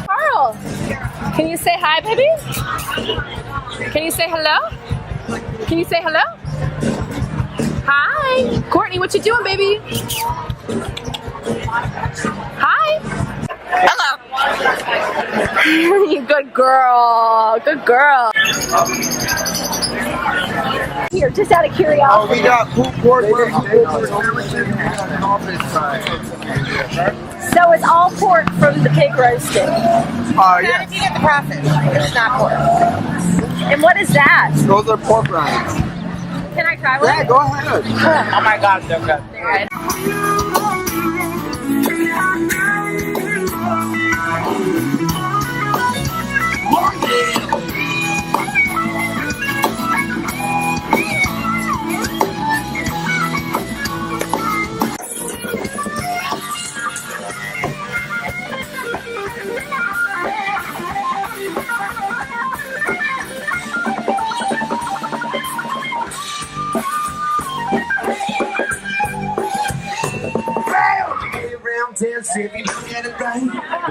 Carl, can you say hi, baby? Can you say hello? Can you say hello? Hi. Courtney, what you doing, baby? Hi. Hello. Good girl. Good girl. Here, just out of curiosity. Oh, we got pulled pork. So it's all pork from the pig roasting. Yeah. If you get the process, it's not pork. And what is that? Those are pork rinds. Can I try one? Yeah, go ahead. Oh my God, so good. They're good. If you look at it right,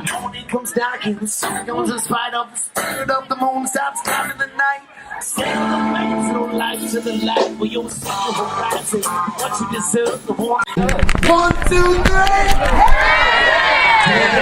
the morning comes dark and the sun goes in spite of the spirit of the moon stops counting the night. Sail away to the light, to the light where your soul horizon. What you deserve, the one. 1, 2, 3.